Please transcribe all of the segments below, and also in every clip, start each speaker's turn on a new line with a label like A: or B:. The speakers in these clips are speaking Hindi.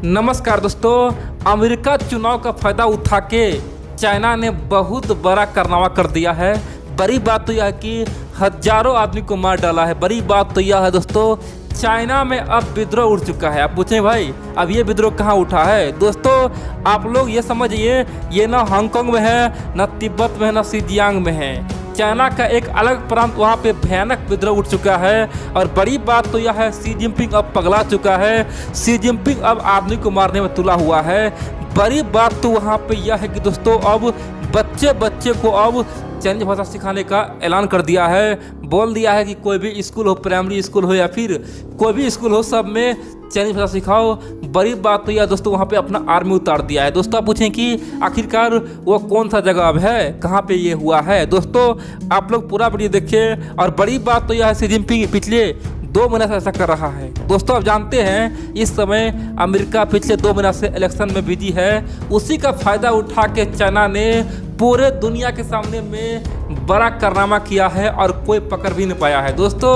A: नमस्कार दोस्तों, अमेरिका चुनाव का फायदा उठा के चाइना ने बहुत बड़ा कारनामा कर दिया है। बड़ी बात तो यह है कि हजारों आदमी को मार डाला है। बड़ी बात तो यह है दोस्तों, चाइना में अब विद्रोह उठ चुका है। आप पूछें भाई, अब ये विद्रोह कहाँ उठा है? दोस्तों आप लोग ये समझिए, ये ना हांगकांग में है, ना तिब्बत में है, ना शिनजियांग में है। चाइना का एक अलग प्रांत, वहाँ पे भयानक विद्रोह उठ चुका है। और बड़ी बात तो यह है, शी जिनपिंग अब पगला चुका है। शी जिनपिंग अब आदमी को मारने में तुला हुआ है। बड़ी बात तो वहाँ पे यह है कि दोस्तों अब बच्चे को अब चाइनीज भाषा सिखाने का ऐलान कर दिया है। बोल दिया है कि कोई भी स्कूल हो, प्राइमरी स्कूल हो या फिर कोई भी स्कूल हो, सब में चाइनीज भाषा सिखाओ। बड़ी बात तो यह दोस्तों, वहाँ पे अपना आर्मी उतार दिया है। दोस्तों आप पूछें कि आखिरकार वो कौन सा जगह अब है, कहाँ पे ये हुआ है? दोस्तों आप लोग पूरा वीडियो देखिए। और बड़ी बात तो यह है, शी जिनपिंग पिछले 2 महीने से ऐसा कर रहा है। दोस्तों आप जानते हैं, इस समय अमेरिका पिछले 2 महीना से इलेक्शन में बिजी है। उसी का फायदा उठा के चाइना ने पूरे दुनिया के सामने में बड़ा कारनामा किया है और कोई पकड़ भी नहीं पाया है। दोस्तों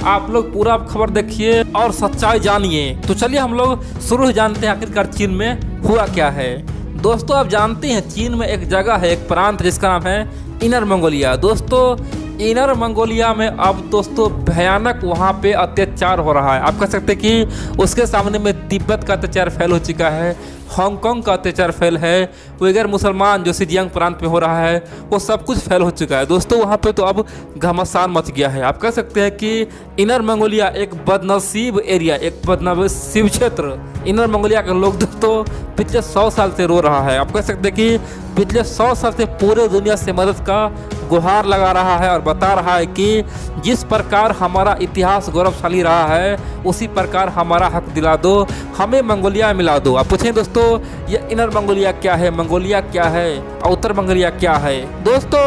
A: आप लोग पूरा खबर देखिए और सच्चाई जानिए। तो चलिए हम लोग शुरू जानते हैं आखिरकार चीन में हुआ क्या है। दोस्तों आप जानते हैं, चीन में एक जगह है, एक प्रांत जिसका नाम है इनर मंगोलिया। दोस्तों इनर मंगोलिया में अब दोस्तों भयानक वहाँ पे अत्याचार हो रहा है। आप कह सकते हैं कि उसके सामने में तिब्बत का अत्याचार फैल हो चुका है, हांगकांग का अत्याचार फैल है, उइगर मुसलमान जो शिनजियांग प्रांत में हो रहा है, वो सब कुछ फैल हो चुका है। दोस्तों वहाँ पे तो अब घमासान मच गया है। आप कह सकते हैं कि इनर मंगोलिया एक बदनसीब एरिया, एक बदनसीब क्षेत्र इनर मंगोलिया के लोग दोस्तों पिछले 100 साल से रो रहा है। आप कह सकते हैं कि पिछले 100 साल से पूरे दुनिया से मदद का गुहार लगा रहा है और बता रहा है कि जिस प्रकार हमारा इतिहास गौरवशाली रहा है, उसी प्रकार हमारा हक दिला दो, हमें मंगोलिया मिला दो। आप पूछें दोस्तों, ये इनर मंगोलिया क्या है, मंगोलिया क्या है और उत्तर मंगोलिया क्या है? दोस्तों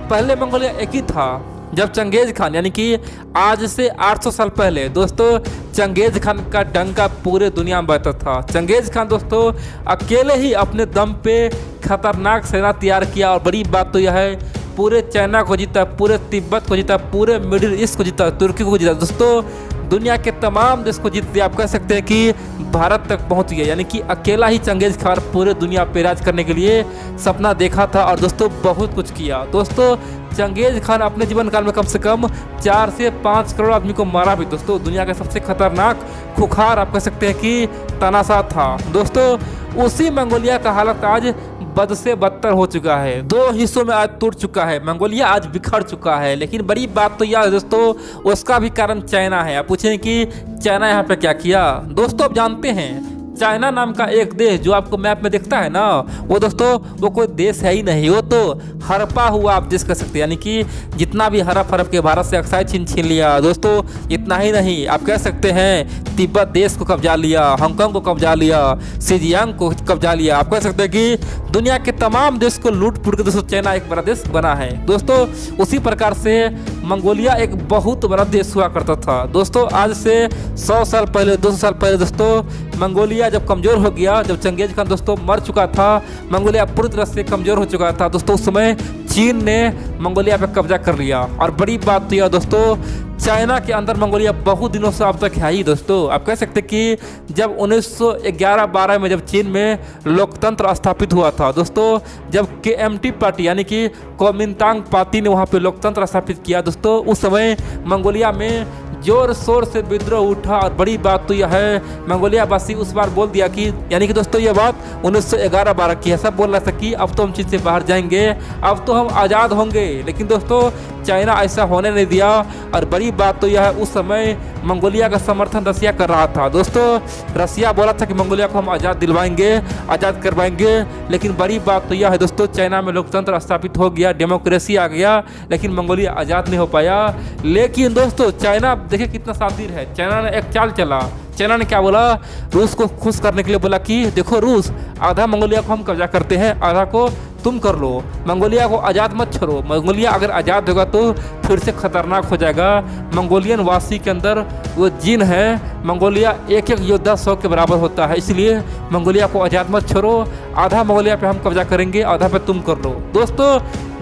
A: पहले मंगोलिया एक ही था। जब चंगेज खान, यानी कि आज से 800 साल पहले दोस्तों, चंगेज खान का डंका पूरे दुनिया में बहता था। चंगेज खान दोस्तों अकेले ही अपने दम पे खतरनाक सेना तैयार किया। और बड़ी बात तो यह है, पूरे चाइना को जीता, पूरे तिब्बत को जीता, पूरे मिडिल ईस्ट को जीता, तुर्की को जीता। दोस्तों दुनिया के तमाम देश को जीत दिया। आप कह सकते हैं कि भारत तक पहुंच गया। यानी कि अकेला ही चंगेज खान पूरे दुनिया पे राज करने के लिए सपना देखा था और दोस्तों बहुत कुछ किया। दोस्तों चंगेज खान अपने जीवन काल में कम से कम 4 से 5 करोड़ आदमी को मारा भी। दोस्तों दुनिया का सबसे खतरनाक खुखार आप कह सकते हैं कि तानाशाह था। दोस्तों उसी मंगोलिया का हालत आज बद से बदतर हो चुका है। 2 हिस्सों में आज टूट चुका है। मंगोलिया आज बिखर चुका है। लेकिन बड़ी बात तो यह है दोस्तों, उसका भी कारण चाइना है। आप पूछें कि चाइना यहाँ पे क्या किया? दोस्तों आप जानते हैं, चाइना नाम का एक देश जो आपको मैप में दिखता है ना, वो दोस्तों वो कोई देश है ही नहीं, वो तो हड़पा हुआ आप देश कह सकते हैं। यानी कि जितना भी हड़प हड़प के भारत से अक्साई छीन लिया। दोस्तों इतना ही नहीं, आप कह सकते हैं तिब्बत देश को कब्जा लिया, हांगकांग को कब्जा लिया, शिनजियांग को कब्जा लिया। आप कह सकते हैं कि दुनिया के तमाम देश को लूट फूट के दोस्तों चाइना एक बड़ा देश बना है। दोस्तों उसी प्रकार से मंगोलिया एक बहुत बड़ा देश हुआ करता था। दोस्तों आज से 100 साल पहले, 200 साल पहले दोस्तों मंगोलिया जब कमज़ोर हो गया, जब चंगेज खान दोस्तों मर चुका था, मंगोलिया पूरी तरह से कमज़ोर हो चुका था। दोस्तों उस समय चीन ने मंगोलिया पर कब्जा कर लिया। और बड़ी बात तो यह दोस्तों, चाइना के अंदर मंगोलिया बहुत दिनों से अब तक है ही। दोस्तों आप कह सकते हैं कि जब 1911-12 में जब चीन में लोकतंत्र स्थापित हुआ था, दोस्तों जब KMT पार्टी यानी कि कुओमिंतांग पार्टी ने वहाँ पे लोकतंत्र स्थापित किया, दोस्तों उस समय मंगोलिया में जोर शोर से विद्रोह उठा। और बड़ी बात तो यह है, मंगोलिया वासी उस बार बोल दिया कि, यानी कि दोस्तों ये बात 1911-12 की है, सब बोल रहा था कि अब तो हम चीन से बाहर जाएंगे, अब तो हम आज़ाद होंगे। लेकिन दोस्तों चाइना ऐसा होने नहीं दिया। और बड़ी बात तो यह है, उस समय मंगोलिया का समर्थन रसिया कर रहा था। दोस्तों रसिया बोला था कि मंगोलिया को हम आज़ाद दिलवाएंगे, आज़ाद करवाएंगे। लेकिन बड़ी बात तो यह है दोस्तों, चाइना में लोकतंत्र स्थापित हो गया, डेमोक्रेसी आ गया, लेकिन मंगोलिया आज़ाद नहीं हो पाया। लेकिन दोस्तों चाइना देखिए कितना शातिर है। चाइना ने एक चाल चला। चाइना ने क्या बोला, रूस को खुश करने के लिए बोला कि देखो रूस, आधा मंगोलिया को हम कब्जा करते हैं, आधा को तुम कर लो, मंगोलिया को आज़ाद मत छोड़ो। मंगोलिया अगर आज़ाद होगा तो फिर से खतरनाक हो जाएगा। मंगोलियन वासी के अंदर वो जीन है, मंगोलिया एक एक योद्धा 100 के बराबर होता है, इसलिए मंगोलिया को आज़ाद मत छोड़ो, आधा मंगोलिया पे हम कब्जा करेंगे, आधा पे तुम कर लो। दोस्तों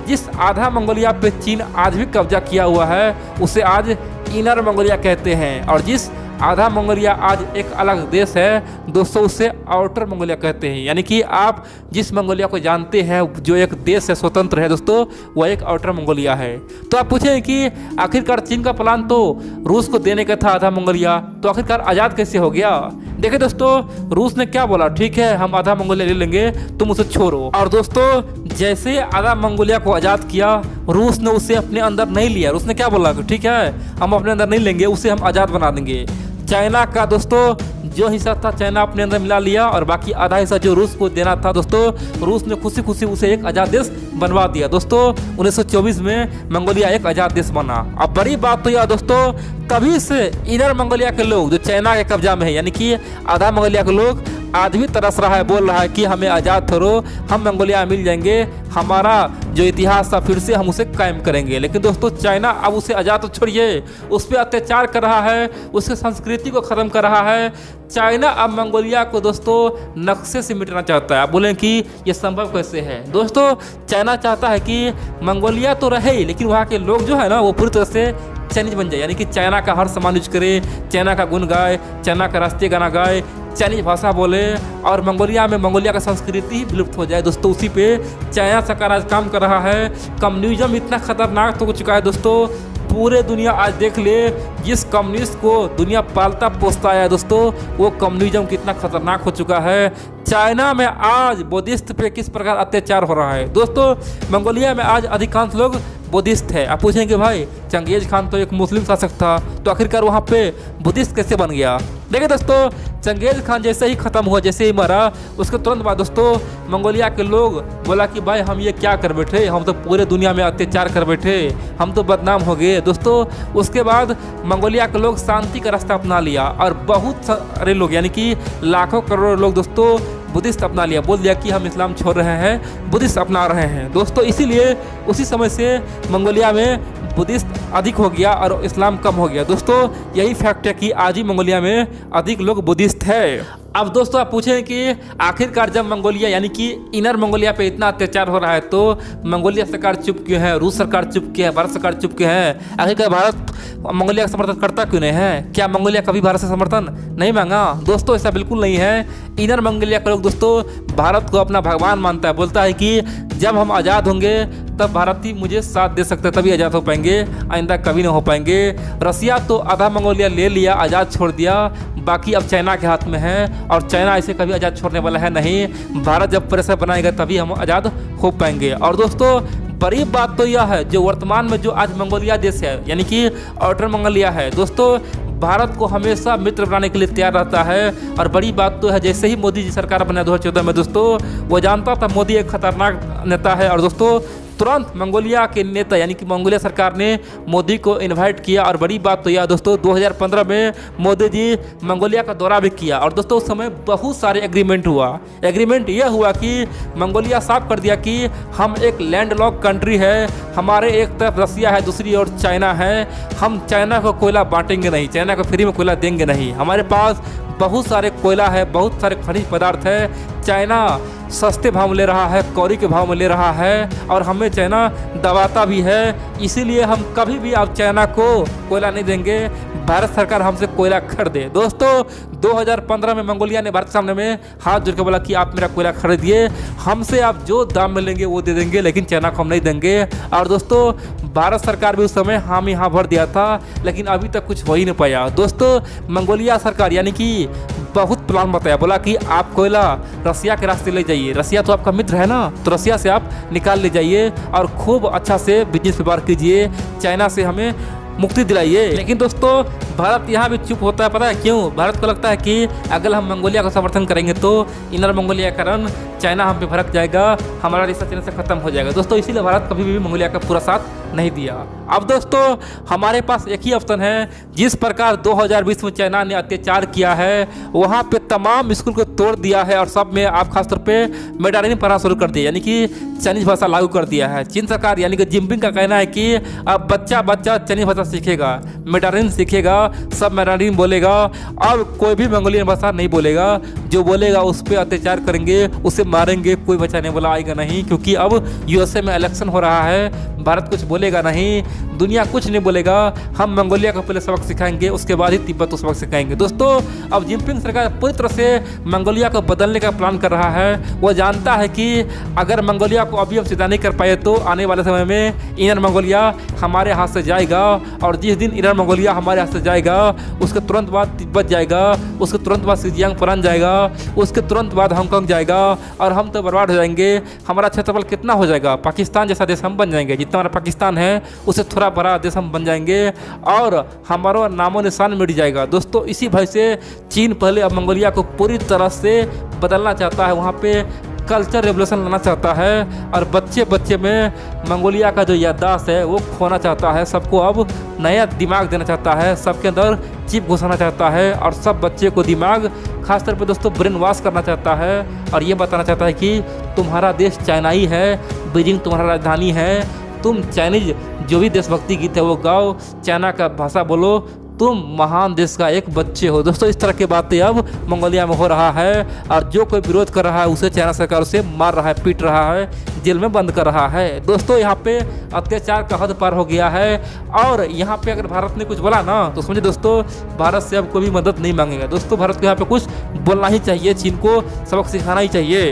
A: जिस आधा मंगोलिया पे चीन आज भी कब्जा किया हुआ है, उसे आज इनर मंगोलिया कहते हैं। और जिस आधा मंगोलिया आज एक अलग देश है दोस्तों, उसे आउटर मंगोलिया कहते हैं। यानी कि आप जिस मंगोलिया को जानते हैं जो एक देश है, स्वतंत्र है दोस्तों, वह एक आउटर मंगोलिया है। तो आप पूछें कि आखिरकार चीन का प्लान तो रूस को देने का था आधा मंगोलिया, तो आखिरकार आज़ाद कैसे हो गया? देखिए दोस्तों, रूस ने क्या बोला, ठीक है हम आधा मंगोलिया ले लेंगे, तुम उसे छोड़ो। और दोस्तों जैसे आधा मंगोलिया को आज़ाद किया, रूस ने उसे अपने अंदर नहीं लिया। रूस ने क्या बोला कि ठीक है हम अपने अंदर नहीं लेंगे, उसे हम आज़ाद बना देंगे। चाइना का दोस्तों जो हिस्सा था चाइना अपने अंदर मिला लिया, और बाकी आधा हिस्सा जो रूस को देना था दोस्तों, रूस ने खुशी खुशी उसे एक आज़ाद देश बनवा दिया। दोस्तों 1924 में मंगोलिया एक आज़ाद देश बना। अब बड़ी बात तो यह दोस्तों, तभी से इनर मंगोलिया के लोग जो चाइना के कब्जा में है, यानी कि आधा मंगोलिया के लोग आज भी तरस रहा है, बोल रहा है कि हमें आज़ाद करो, हम मंगोलिया मिल जाएंगे, हमारा जो इतिहास था फिर से हम उसे कायम करेंगे। लेकिन दोस्तों चाइना अब उसे आज़ाद तो छोड़िए, उस पर अत्याचार कर रहा है, उसकी संस्कृति को ख़त्म कर रहा है। चाइना अब मंगोलिया को दोस्तों नक्शे से मिटाना चाहता है। आप बोलें कि ये संभव कैसे है? दोस्तों चाइना चाहता है कि मंगोलिया तो रहे, लेकिन वहाँ के लोग जो है ना वो पूरी तरह से चाइनीज बन जाए, यानी कि चाइना का हर सामान यूज करे, चाइना का गुण गाए, चाइना का राष्ट्रीय गाना गाए, चाइनीज भाषा बोले, और मंगोलिया में मंगोलिया का संस्कृति ही विलुप्त हो जाए। दोस्तों उसी पे चाइना सरकार आज काम कर रहा है। कम्युनिज्म इतना खतरनाक हो चुका है दोस्तों, पूरे दुनिया आज देख ले, जिस कम्युनिस्ट को दुनिया पालता पोसता है दोस्तों, वो कम्युनिज्म कितना खतरनाक हो चुका है। चाइना में आज बुद्धिस्ट पे किस प्रकार अत्याचार हो रहा है दोस्तों। मंगोलिया में आज अधिकांश लोग बुद्धिस्ट है। आप पूछेंगे भाई चंगेज खान तो एक मुस्लिम शासक था, तो आखिरकार वहाँ पे बुद्धिस्ट कैसे बन गया? देखिए दोस्तों, चंगेज खान जैसे ही खत्म हुआ, जैसे ही मरा, उसके तुरंत बाद दोस्तों मंगोलिया के लोग बोला कि भाई हम ये क्या कर बैठे, हम तो पूरे दुनिया में अत्याचार कर बैठे, हम तो बदनाम हो गए। दोस्तों उसके बाद मंगोलिया के लोग शांति का रास्ता अपना लिया, और बहुत सारे लोग यानी कि लाखों करोड़ों लोग दोस्तों बुद्धिस्ट अपना लिया, बोल दिया कि हम इस्लाम छोड़ रहे हैं, बुद्धिस्ट अपना रहे हैं। दोस्तों इसीलिए उसी समय से मंगोलिया में बुद्धिस्ट अधिक हो गया और इस्लाम कम हो गया। दोस्तों यही फैक्ट है कि आज ही मंगोलिया में अधिक लोग बुद्धिस्ट है। अब दोस्तों आप पूछें कि आखिरकार जब मंगोलिया यानी कि इनर मंगोलिया पे इतना अत्याचार हो रहा है, तो मंगोलिया सरकार चुप क्यों है, रूस सरकार चुप क्यों है, भारत सरकार चुप क्यों है? आखिरकार भारत मंगोलिया का समर्थन करता क्यों नहीं है? क्या मंगोलिया कभी भारत से समर्थन नहीं मांगा? दोस्तों ऐसा बिल्कुल नहीं है। इनर मंगोलिया के लोग दोस्तों भारत को अपना भगवान मानता है, बोलता है कि जब हम आज़ाद होंगे तब भारत ही मुझे साथ दे सकते हैं, तभी आज़ाद हो पाएंगे, आइंदा कभी नहीं हो पाएंगे। रसिया तो आधा मंगोलिया ले लिया, आज़ाद छोड़ दिया, बाकी अब चाइना के हाथ में है, और चाइना ऐसे कभी आज़ाद छोड़ने वाला है नहीं। भारत जब प्रेशर बनाएगा तभी हम आज़ाद हो पाएंगे। और दोस्तों बड़ी बात तो यह है, जो वर्तमान में जो आज मंगोलिया देश है यानी कि आउटर मंगोलिया है दोस्तों, भारत को हमेशा मित्र बनाने के लिए तैयार रहता है। और बड़ी बात तो है, जैसे ही मोदी जी सरकार बना 2014 में दोस्तों, वो जानता था मोदी एक खतरनाक नेता है, और दोस्तों तुरंत मंगोलिया के नेता यानी कि मंगोलिया सरकार ने मोदी को इनवाइट किया। और बड़ी बात तो यह दोस्तों 2015 में मोदी जी मंगोलिया का दौरा भी किया, और दोस्तों उस समय बहुत सारे एग्रीमेंट हुआ। एग्रीमेंट यह हुआ कि मंगोलिया साफ कर दिया कि हम एक लैंडलॉक कंट्री है, हमारे एक तरफ रसिया है, दूसरी ओर चाइना है, हम चाइना को कोयला बांटेंगे नहीं, चाइना को फ्री में कोयला देंगे नहीं, हमारे पास बहुत सारे कोयला है, बहुत सारे खनिज पदार्थ है, चाइना सस्ते भाव में ले रहा है, कौड़ी के भाव में ले रहा है, और हमें चाइना दबाता भी है, इसीलिए हम कभी भी आप चाइना को कोयला नहीं देंगे, भारत सरकार हमसे कोयला खरीदे। दोस्तों 2015 में मंगोलिया ने भारत सामने में हाथ जोड़ के बोला कि आप मेरा कोयला खरीदिए, हमसे आप जो दाम में लेंगे वो दे देंगे, लेकिन चाइना को हम नहीं देंगे। और दोस्तों भारत सरकार भी उस समय हामी हाँ भर दिया था, लेकिन अभी तक कुछ हो ही नहीं पाया। दोस्तों मंगोलिया सरकार यानी कि बहुत प्लान बताया, बोला कि आप कोयला रसिया के रास्ते ले जाइए, रसिया तो आपका मित्र है ना, तो रसिया से आप निकाल ले जाइए और खूब अच्छा से बिजनेस व्यापार कीजिए, चाइना से हमें मुक्ति दिलाइए। लेकिन दोस्तों भारत यहाँ भी चुप होता है, पता है क्यों? भारत को लगता है कि अगर हम मंगोलिया का समर्थन करेंगे तो इनर मंगोलिया का कारण चाइना हम पे भड़क जाएगा, हमारा रिश्ता चाइना से खत्म हो जाएगा। दोस्तों इसीलिए भारत कभी भी मंगोलिया का पूरा साथ नहीं दिया। अब दोस्तों हमारे पास एक ही ऑप्शन है, जिस प्रकार 2020 में चाइना ने अत्याचार किया है, वहाँ पे तमाम स्कूल को तोड़ दिया है और सब में आप खासतौर पे मैंडारिन पढ़ाना शुरू कर दिया, यानी कि चाइनीज भाषा लागू कर दिया है। चीन सरकार यानी कि जिनपिंग का कहना है कि अब बच्चा बच्चा चाइनीज भाषा सीखेगा, मैंडारिन सीखेगा, सब मैंडारिन बोलेगा, अब कोई भी मंगोलियन भाषा नहीं बोलेगा, जो बोलेगा उस पर अत्याचार करेंगे, उसे मारेंगे, कोई बच्चा नहीं बोला आएगा नहीं, क्योंकि अब यूएसए में इलेक्शन हो रहा है, भारत कुछ बोले बोलेगा नहीं, दुनिया कुछ नहीं बोलेगा। हम मंगोलिया को पहले सबक सिखाएंगे, उसके बाद ही तिब्बत को सबक सिखाएंगे। दोस्तों अब जिनपिंग सरकार पूरी तरह से मंगोलिया को बदलने का प्लान कर रहा है। वो जानता है कि अगर मंगोलिया को अभी हम सीधा नहीं कर पाए तो आने वाले समय में इनर मंगोलिया हमारे हाथ से जाएगा, और जिस दिन इनर मंगोलिया हमारे हाथ से जाएगा उसके तुरंत बाद तिब्बत जाएगा, उसके तुरंत बाद शिनजियांग प्रांत जाएगा, उसके तुरंत बाद हांगकांग जाएगा, और हम तो बर्बाद हो जाएंगे। हमारा क्षेत्रफल कितना हो जाएगा, पाकिस्तान जैसा देश हम बन जाएंगे। जितना हमारा पाकिस्तान है उससे थोड़ा बड़ा देश हम बन जाएंगे, और हमारा नामो निशान मिट जाएगा। दोस्तों इसी भय से चीन पहले अब मंगोलिया को पूरी तरह से बदलना चाहता है, वहाँ पे कल्चर रेवोल्यूशन लाना चाहता है, और बच्चे बच्चे में मंगोलिया का जो याददाश्त है वो खोना चाहता है। सबको अब नया दिमाग देना चाहता है, सबके अंदर चिप घुसाना चाहता है, और सब बच्चे को दिमाग खासतौर पे दोस्तों ब्रेन वॉश करना चाहता है, और ये बताना चाहता है कि तुम्हारा देश चाइना ही है, बीजिंग तुम्हारा राजधानी है, तुम चाइनीज जो भी देशभक्ति गीत है वो गाओ, चाइना का भाषा बोलो, तुम महान देश का एक बच्चे हो। दोस्तों इस तरह की बातें अब मंगोलिया में हो रहा है, और जो कोई विरोध कर रहा है उसे चाइना सरकार उसे मार रहा है, पीट रहा है, जेल में बंद कर रहा है। दोस्तों यहाँ पे अत्याचार का हद पार हो गया है, और यहाँ पे अगर भारत ने कुछ बोला ना तो समझे दोस्तों भारत से अब कोई भी मदद नहीं मांगेगा। दोस्तों भारत को यहाँ पे कुछ बोलना ही चाहिए, चीन को सबक सिखाना ही चाहिए।